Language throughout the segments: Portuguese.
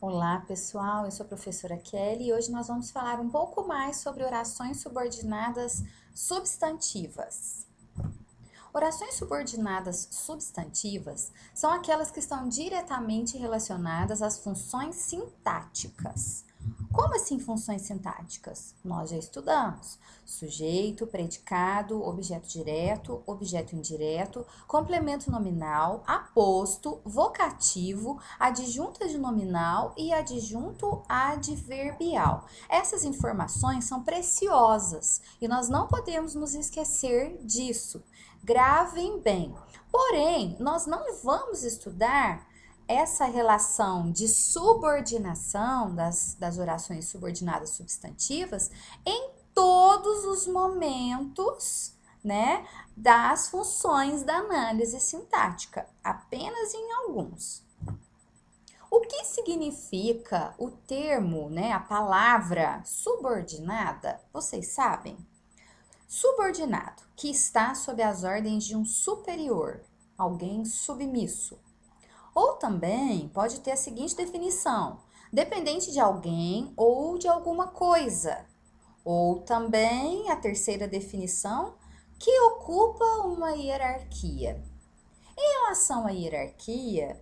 Olá, pessoal. Eu sou a professora Kelly e hoje nós vamos falar um pouco mais sobre orações subordinadas substantivas. Orações subordinadas substantivas são aquelas que estão diretamente relacionadas às funções sintáticas. Como assim funções sintáticas? Nós já estudamos. Sujeito, predicado, objeto direto, objeto indireto, complemento nominal, aposto, vocativo, adjunto adnominal e adjunto adverbial. Essas informações são preciosas e nós não podemos nos esquecer disso. Gravem bem. Porém, nós não vamos estudar essa relação de subordinação das orações subordinadas substantivas em todos os momentos, né, das funções da análise sintática, apenas em alguns. O que significa o termo, né, a palavra subordinada? Vocês sabem? Subordinado, que está sob as ordens de um superior, alguém submisso. Ou também pode ter a seguinte definição: dependente de alguém ou de alguma coisa. Ou também a terceira definição, que ocupa uma hierarquia. Em relação à hierarquia,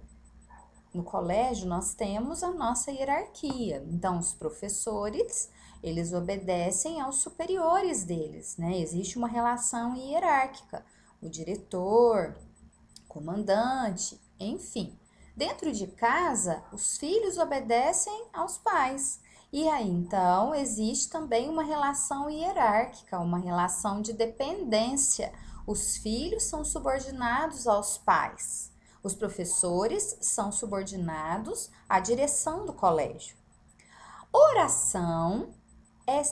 no colégio nós temos a nossa hierarquia. Então, os professores, eles obedecem aos superiores deles, né? Existe uma relação hierárquica. O diretor, comandante, enfim. Dentro de casa, os filhos obedecem aos pais. E aí, então, existe também uma relação hierárquica, uma relação de dependência. Os filhos são subordinados aos pais. Os professores são subordinados à direção do colégio. Oração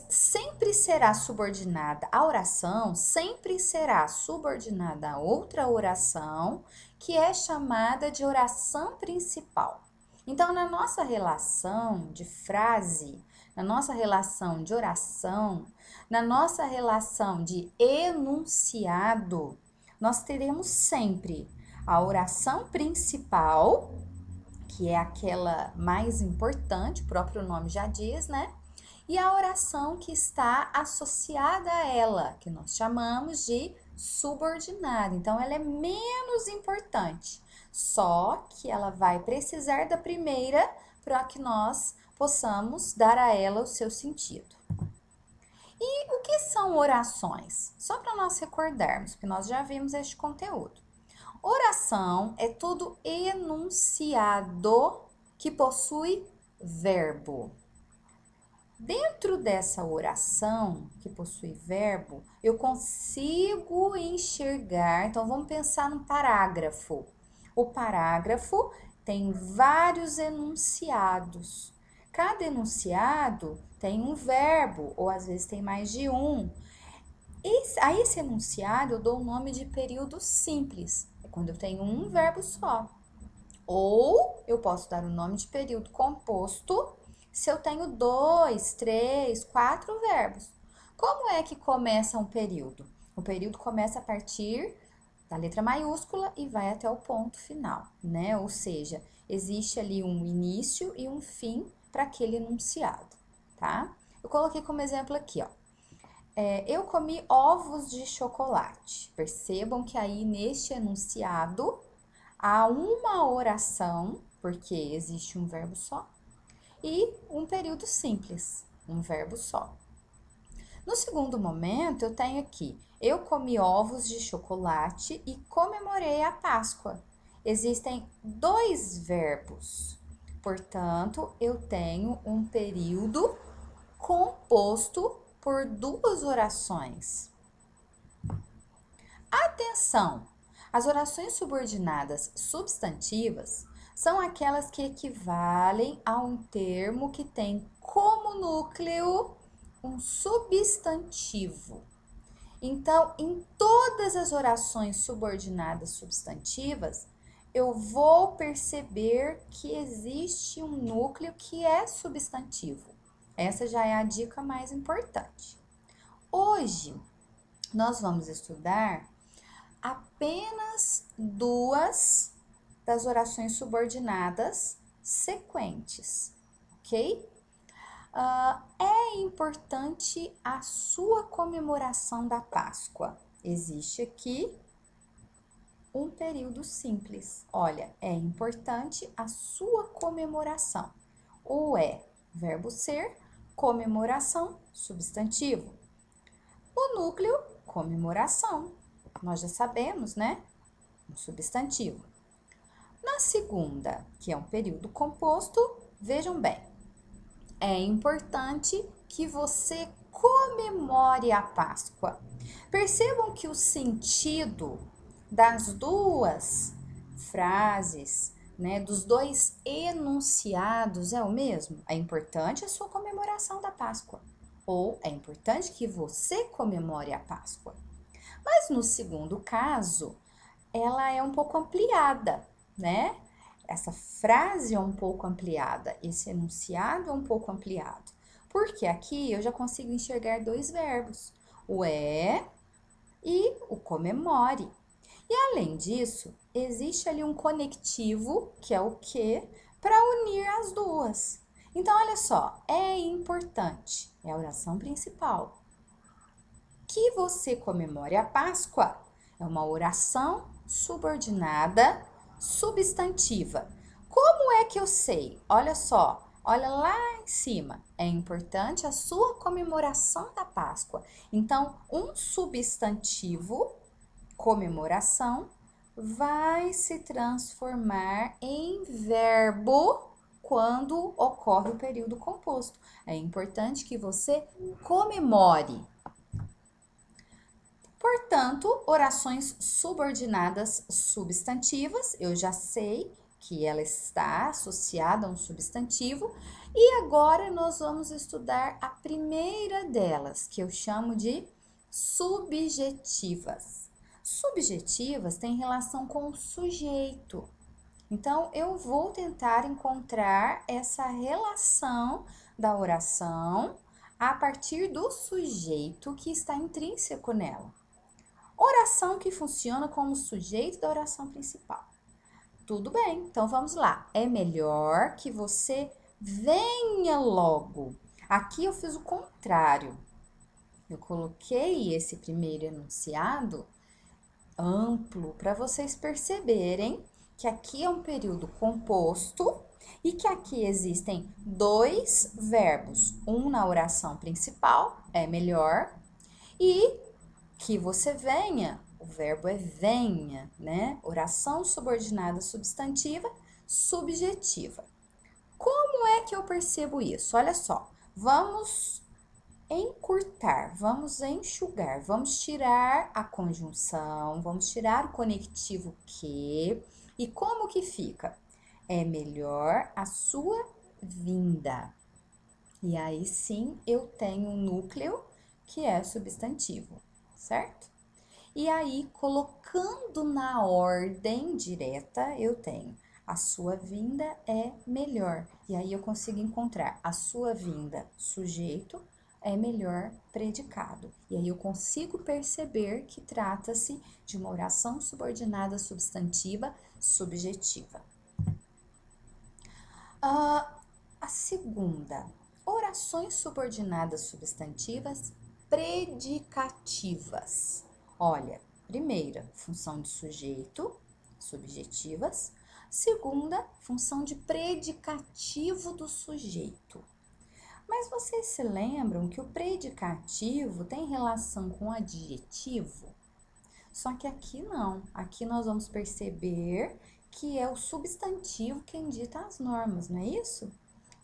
sempre será subordinada, a oração sempre será subordinada a outra oração, que é chamada de oração principal. Então, na nossa relação de frase, na nossa relação de oração, na nossa relação de enunciado, nós teremos sempre a oração principal, que é aquela mais importante, o próprio nome já diz, né? E a oração que está associada a ela, que nós chamamos de subordinada. Então, ela é menos importante, só que ela vai precisar da primeira para que nós possamos dar a ela o seu sentido. E o que são orações? Só para nós recordarmos, porque nós já vimos este conteúdo. Oração é todo enunciado que possui verbo. Dentro dessa oração que possui verbo, eu consigo enxergar. Então, vamos pensar num parágrafo. O parágrafo tem vários enunciados. Cada enunciado tem um verbo, ou às vezes tem mais de um. A esse enunciado eu dou o nome de período simples, é quando eu tenho um verbo só. Ou eu posso dar o nome de período composto se eu tenho 2, 3, 4 verbos. Como é que começa um período? O período começa a partir da letra maiúscula e vai até o ponto final, né? Ou seja, existe ali um início e um fim para aquele enunciado, tá? Eu coloquei como exemplo aqui, ó. Eu comi ovos de chocolate. Percebam que aí neste enunciado há uma oração, porque existe um verbo só, e um período simples, um verbo só. No segundo momento, eu tenho aqui: eu comi ovos de chocolate e comemorei a Páscoa. Existem dois verbos, portanto, eu tenho um período composto por duas orações. Atenção! As orações subordinadas substantivas são aquelas que equivalem a um termo que tem como núcleo um substantivo. Então, em todas as orações subordinadas substantivas, eu vou perceber que existe um núcleo que é substantivo. Essa já é a dica mais importante. Hoje, nós vamos estudar apenas duas das orações subordinadas sequentes. ok? É importante a sua comemoração da Páscoa. Existe aqui um período simples. Olha, é importante a sua comemoração. O verbo ser, comemoração, substantivo. O núcleo, comemoração. Nós já sabemos, né? Um substantivo. Na segunda, que é um período composto, vejam bem, é importante que você comemore a Páscoa. Percebam que o sentido das duas frases, né, dos dois enunciados é o mesmo. É importante a sua comemoração da Páscoa. Ou é importante que você comemore a Páscoa. Mas no segundo caso, ela é um pouco ampliada, né? Essa frase é um pouco ampliada, esse enunciado é um pouco ampliado. Porque aqui eu já consigo enxergar dois verbos, o e o comemore. E além disso, existe ali um conectivo, que é o que, para unir as duas. Então, olha só, é importante, é a oração principal. Que você comemore a Páscoa é uma oração subordinada substantiva. Como é que eu sei? Olha só, olha lá em cima. É importante a sua comemoração da Páscoa. Então, um substantivo, comemoração, vai se transformar em verbo quando ocorre o período composto. É importante que você comemore. Portanto, orações subordinadas substantivas, eu já sei que ela está associada a um substantivo, e agora nós vamos estudar a primeira delas, que eu chamo de subjetivas. Subjetivas têm relação com o sujeito. Então, eu vou tentar encontrar essa relação da oração a partir do sujeito que está intrínseco nela. Oração que funciona como sujeito da oração principal. Tudo bem, então vamos lá. É melhor que você venha logo. Aqui eu fiz o contrário. Eu coloquei esse primeiro enunciado amplo para vocês perceberem que aqui é um período composto e que aqui existem dois verbos, um na oração principal, é melhor, e que você venha, o verbo é venha, né? Oração subordinada substantiva, subjetiva. Como é que eu percebo isso? Olha só, vamos encurtar, vamos enxugar, vamos tirar a conjunção, vamos tirar o conectivo que, e como que fica? É melhor a sua vinda. E aí sim eu tenho um núcleo que é substantivo, certo? E aí, colocando na ordem direta, eu tenho a sua vinda é melhor. E aí eu consigo encontrar a sua vinda, sujeito, é melhor predicado. E aí eu consigo perceber que trata-se de uma oração subordinada substantiva subjetiva. A segunda, orações subordinadas substantivas predicativas. Olha, primeira, função de sujeito, subjetivas. Segunda, função de predicativo do sujeito. Mas vocês se lembram que o predicativo tem relação com o adjetivo? Só que aqui não. Aqui nós vamos perceber que é o substantivo quem dita as normas, não é isso?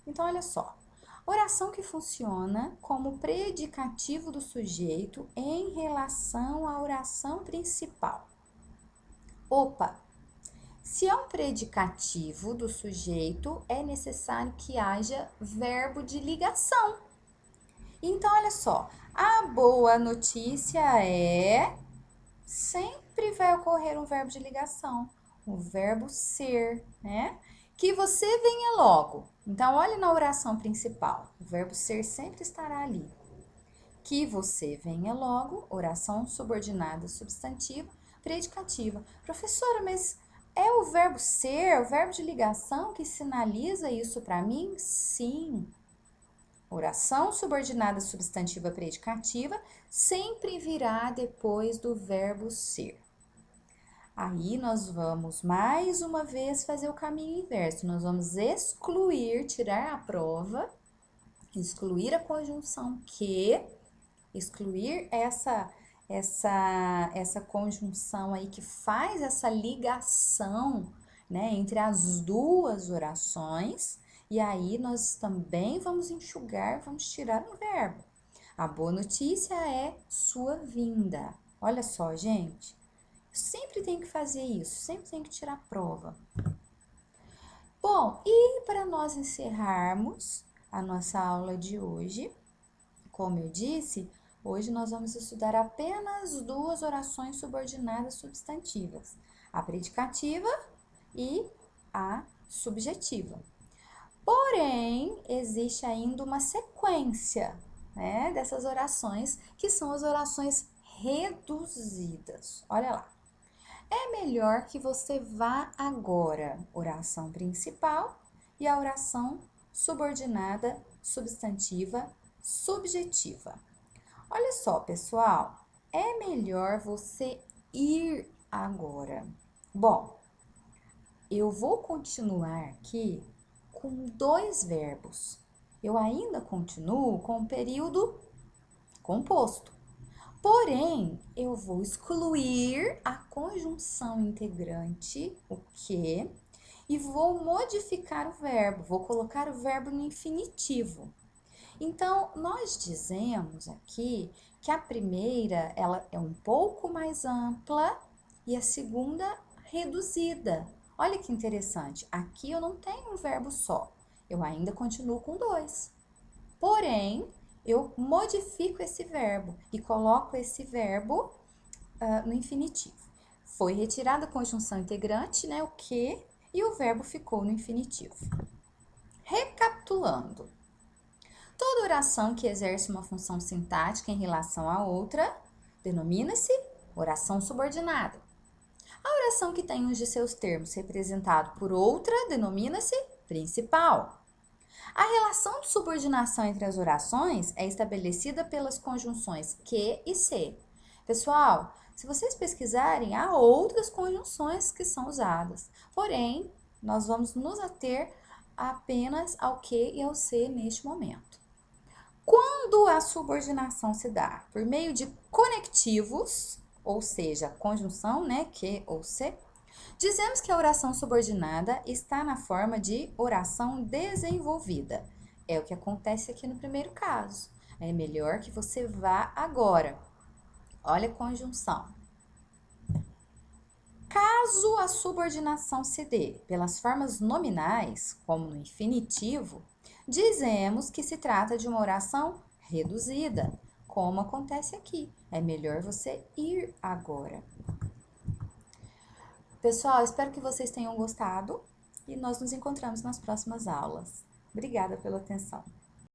Então, olha só. Oração que funciona como predicativo do sujeito em relação à oração principal. Opa! Se é um predicativo do sujeito, é necessário que haja verbo de ligação. Então, olha só, a boa notícia é sempre vai ocorrer um verbo de ligação, o verbo ser, né? Que você venha logo. Então, olhe na oração principal, o verbo ser sempre estará ali. Que você venha logo, oração subordinada substantiva, predicativa. Professora, mas É o verbo ser, o verbo de ligação que sinaliza isso para mim? Sim. Oração subordinada substantiva predicativa sempre virá depois do verbo ser. Aí nós vamos mais uma vez fazer o caminho inverso. Nós vamos excluir, tirar a prova, excluir a conjunção que, excluir essa conjunção aí que faz essa ligação, né, entre as duas orações. E aí nós também vamos enxugar, vamos tirar um verbo. A boa notícia é sua vinda. Olha só, gente. Sempre tem que fazer isso, sempre tem que tirar a prova. Bom, e para nós encerrarmos a nossa aula de hoje, como eu disse, hoje nós vamos estudar apenas duas orações subordinadas substantivas, a predicativa e a subjetiva. Porém, existe ainda uma sequência, né, dessas orações, que são as orações reduzidas. Olha lá. É melhor que você vá agora, oração principal e a oração subordinada substantiva subjetiva. Olha só, pessoal, é melhor você ir agora. Bom, eu vou continuar aqui com dois verbos. Eu ainda continuo com o período composto. Porém, eu vou excluir a conjunção integrante, o que, e vou modificar o verbo, vou colocar o verbo no infinitivo. Então, nós dizemos aqui que a primeira, ela é um pouco mais ampla e a segunda reduzida. Olha que interessante, aqui eu não tenho um verbo só, eu ainda continuo com dois. Porém, eu modifico esse verbo e coloco esse verbo no infinitivo. Foi retirada a conjunção integrante, né, o que, e o verbo ficou no infinitivo. Recapitulando. Toda oração que exerce uma função sintática em relação à outra denomina-se oração subordinada. A oração que tem um de seus termos representado por outra denomina-se principal. A relação de subordinação entre as orações é estabelecida pelas conjunções que e se. Pessoal, se vocês pesquisarem, há outras conjunções que são usadas. Porém, nós vamos nos ater apenas ao que e ao se neste momento. Quando a subordinação se dá por meio de conectivos, ou seja, conjunção, né, que ou se, dizemos que a oração subordinada está na forma de oração desenvolvida. É o que acontece aqui no primeiro caso. É melhor que você vá agora. Olha a conjunção. Caso a subordinação se dê pelas formas nominais, como no infinitivo, dizemos que se trata de uma oração reduzida, como acontece aqui. É melhor você ir agora. Pessoal, espero que vocês tenham gostado e nós nos encontramos nas próximas aulas. Obrigada pela atenção.